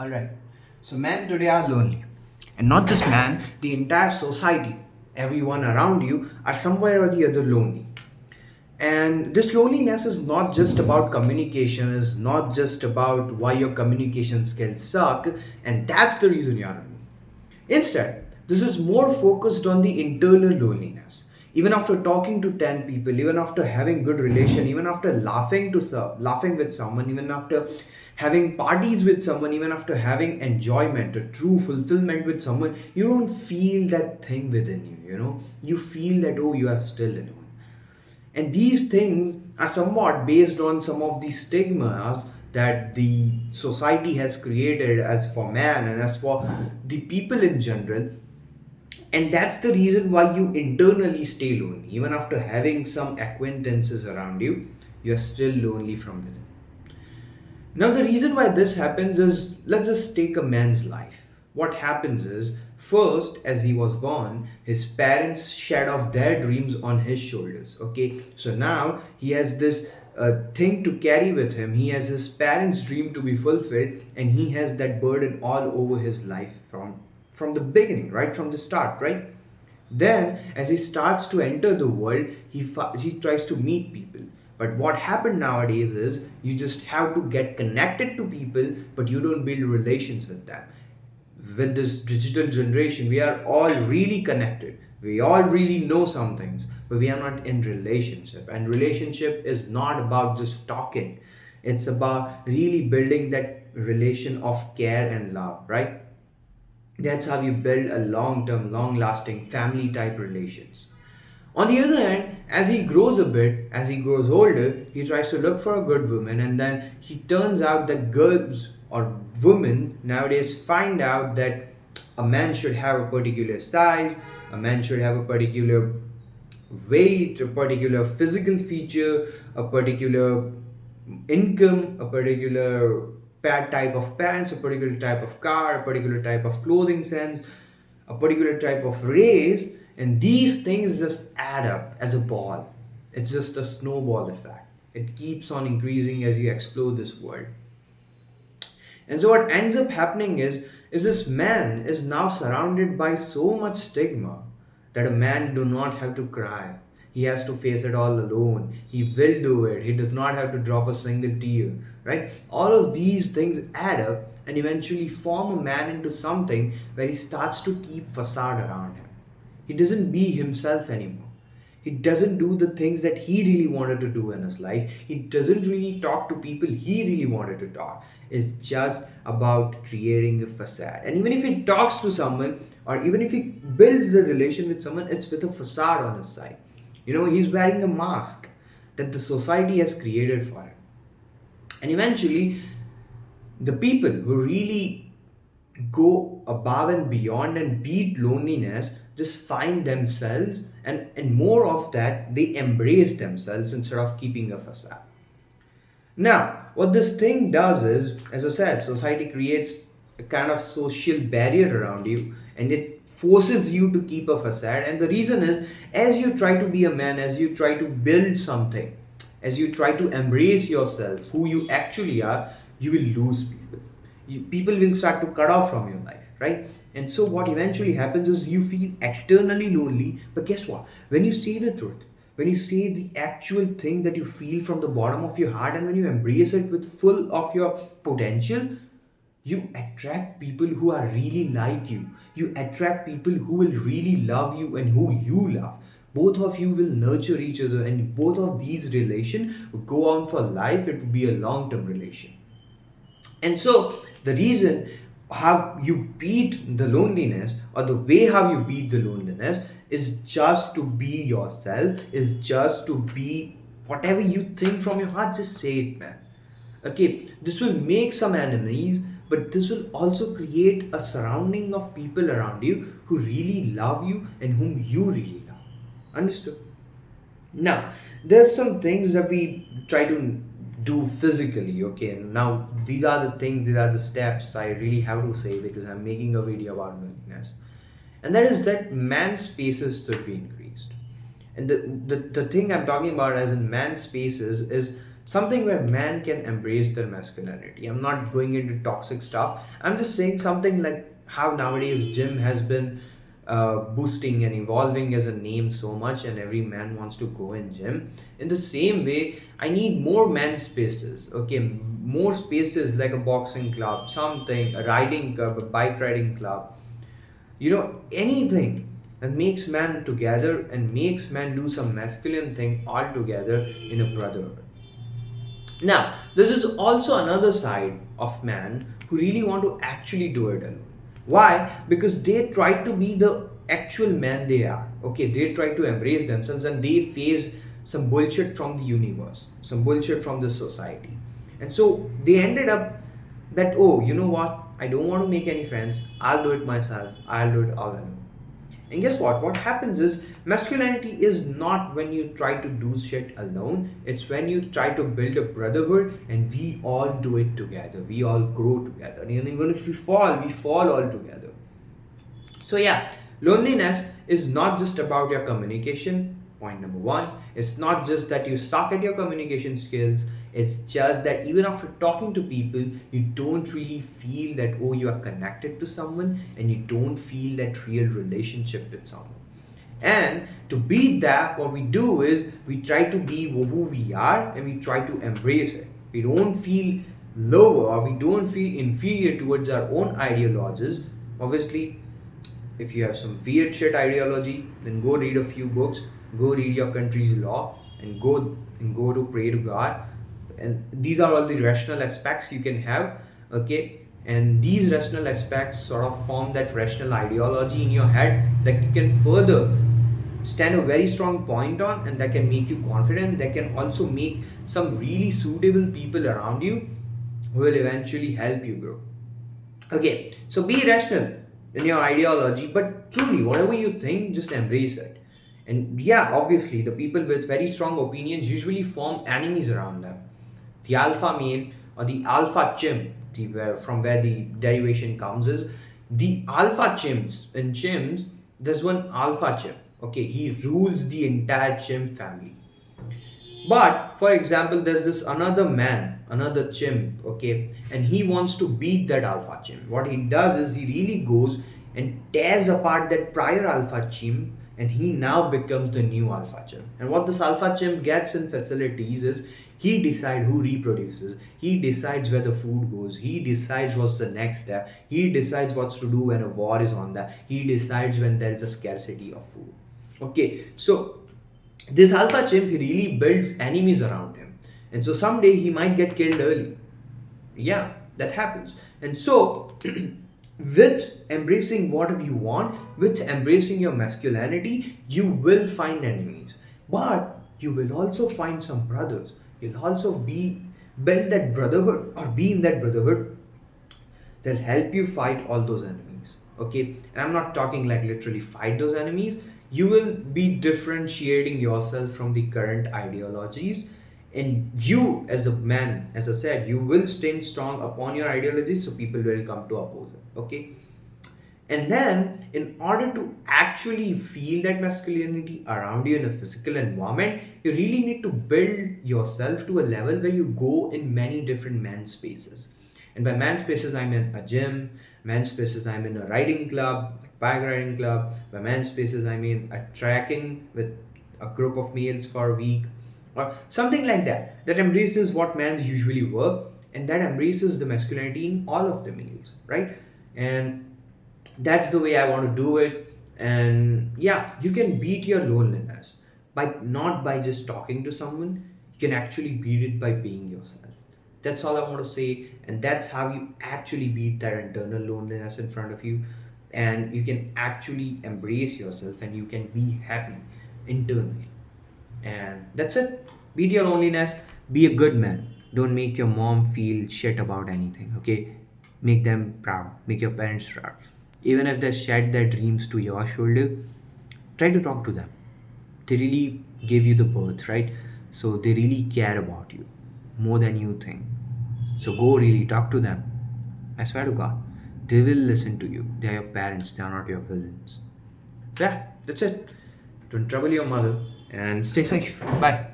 Alright, so men today are lonely. And not just man, the entire society, everyone around you are somewhere or the other lonely. And this loneliness is not just about communication, is not just about why your communication skills suck, and that's the reason you are lonely. Instead, this is more focused on the internal loneliness. Even after talking to 10 people, even after having good relation, even after laughing with someone, even after having parties with someone, even after having enjoyment, a true fulfillment with someone, you don't feel that thing within you. You feel that, oh, you are still alone. And these things are somewhat based on some of the stigmas that the society has created as for man and as for the people in general. And that's the reason why you internally stay lonely. Even after having some acquaintances around you, you're still lonely from within. Now, the reason why this happens is, let's just take a man's life. What happens is, first, as he was born, his parents shed off their dreams on his shoulders. Okay, so now he has this thing to carry with him. He has his parents' dream to be fulfilled, and he has that burden all over his life from the beginning, right? From the start, right? Then, as he starts to enter the world, he tries to meet people. But what happened nowadays is you just have to get connected to people, but you don't build relations with them. With this digital generation, we are all really connected. We all really know some things, but we are not in relationship. And relationship is not about just talking. It's about really building that relation of care and love, right? That's how you build a long term, long lasting family type relations. On the other hand, as he grows a bit, as he grows older, he tries to look for a good woman, and then he turns out that girls or women nowadays find out that a man should have a particular size, a man should have a particular weight, a particular physical feature, a particular income, a particular type of pants, a particular type of car, a particular type of clothing sense, a particular type of race, and these things just add up as a ball. It's just a snowball effect. It keeps on increasing as you explore this world. And so what ends up happening is this man is now surrounded by so much stigma that a man do not have to cry. He has to face it all alone. He will do it. He does not have to drop a single tear. Right? All of these things add up and eventually form a man into something where he starts to keep facade around him. He doesn't be himself anymore. He doesn't do the things that he really wanted to do in his life. He doesn't really talk to people he really wanted to talk. It's just about creating a facade. And even if he talks to someone, or even if he builds the relation with someone, it's with a facade on his side. He's wearing a mask that the society has created for him. And eventually, the people who really go above and beyond and beat loneliness just find themselves, and more of that, they embrace themselves instead of keeping a facade. Now, what this thing does is, as I said, society creates a kind of social barrier around you, and it forces you to keep a facade. And the reason is, as you try to be a man, as you try to build something, as you try to embrace yourself, who you actually are, you will lose people. People will start to cut off from your life, right? And so, what eventually happens is you feel externally lonely, but guess what? When you say the truth, when you say the actual thing that you feel from the bottom of your heart, and when you embrace it with full of your potential, you attract people who are really like you. You attract people who will really love you and who you love. Both of you will nurture each other, and both of these relation will go on for life. It will be a long-term relation. And so the reason how you beat the loneliness, or the way how you beat the loneliness, is just to be yourself, is just to be whatever you think from your heart. Just say it, man. Okay, this will make some enemies, but this will also create a surrounding of people around you who really love you and whom you really love. Understood? Now, there's some things that we try to do physically. Okay, now these are the things, these are the steps I really have to say because I'm making a video about loneliness, and that is that man spaces should be increased. And the thing I'm talking about as in man spaces is something where man can embrace their masculinity. I'm not going into toxic stuff. I'm just saying something like how nowadays gym has been boosting and evolving as a name so much, and every man wants to go in gym. In the same way, I need more man spaces. Okay, more spaces like a boxing club, something, a riding club, a bike riding club, anything that makes man together and makes man do some masculine thing all together in a brotherhood. Now, this is also another side of man who really want to actually do it alone. Why? Because they try to be the actual man they are. Okay, they try to embrace themselves and they face some bullshit from the universe, some bullshit from the society. And so they ended up that, oh, you know what? I don't want to make any friends. I'll do it myself. I'll do it all alone. And guess what? What happens is masculinity is not when you try to do shit alone. It's when you try to build a brotherhood and we all do it together. We all grow together. And even if we fall all together. So yeah, loneliness is not just about your communication. Point number one. It's not just that you suck at your communication skills. It's just that even after talking to people, you don't really feel that, oh, you are connected to someone and you don't feel that real relationship with someone. And to beat that, what we do is we try to be who we are and we try to embrace it. We don't feel lower or we don't feel inferior towards our own ideologies. Obviously, if you have some weird shit ideology, then go read a few books, go read your country's law, and go to pray to God. And these are all the rational aspects you can have. Okay, and these rational aspects sort of form that rational ideology in your head that you can further stand a very strong point on, and that can make you confident, that can also make some really suitable people around you who will eventually help you grow. Okay, so be rational in your ideology, but truly whatever you think, just embrace it. And yeah, obviously the people with very strong opinions usually form enemies around them. The alpha male or the alpha chimp, from where the derivation comes, is the alpha chimps. In chimps, there's one alpha chimp. Okay, he rules the entire chimp family. But for example, there's this another man, another chimp, okay, and he wants to beat that alpha chimp. What he does is he really goes and tears apart that prior alpha chimp, and he now becomes the new alpha chimp. And what this alpha chimp gets in facilities is he decides who reproduces, he decides where the food goes, he decides what's the next step, he decides what's to do when a war is on that, he decides when there is a scarcity of food. Okay, so this alpha chimp, he really builds enemies around him, and so someday he might get killed early. Yeah, that happens. And so with embracing whatever you want, with embracing your masculinity, you will find enemies, but you will also find some brothers. You'll also build that brotherhood or be in that brotherhood. They'll help you fight all those enemies. Okay, and I'm not talking like literally fight those enemies. You will be differentiating yourself from the current ideologies, and you as a man, as I said, you will stand strong upon your ideology, so people will come to oppose it. Okay, and then in order to actually feel that masculinity around you in a physical environment, you really need to build yourself to a level where you go in many different man spaces. And by man spaces, I mean a gym. Man spaces, I mean a riding club, like bike riding club. By man spaces, I mean a trekking with a group of males for a week, or something like that. That embraces what mans usually were, and that embraces the masculinity in all of the males, right? And that's the way I want to do it. And yeah, you can beat your loneliness by not by just talking to someone. You can actually beat it by being yourself. That's all I want to say, and that's how you actually beat that internal loneliness in front of you, and you can actually embrace yourself and you can be happy internally. And that's it. Beat your loneliness, be a good man. Don't make your mom feel shit about anything, okay? Make them proud, make your parents proud. Even if they shed their dreams to your shoulder, try to talk to them. They really gave you the birth, right? So they really care about you more than you think. So go really talk to them. I swear to God, they will listen to you. They are your parents, they are not your villains. Yeah, that's it. Don't trouble your mother and stay safe. Bye.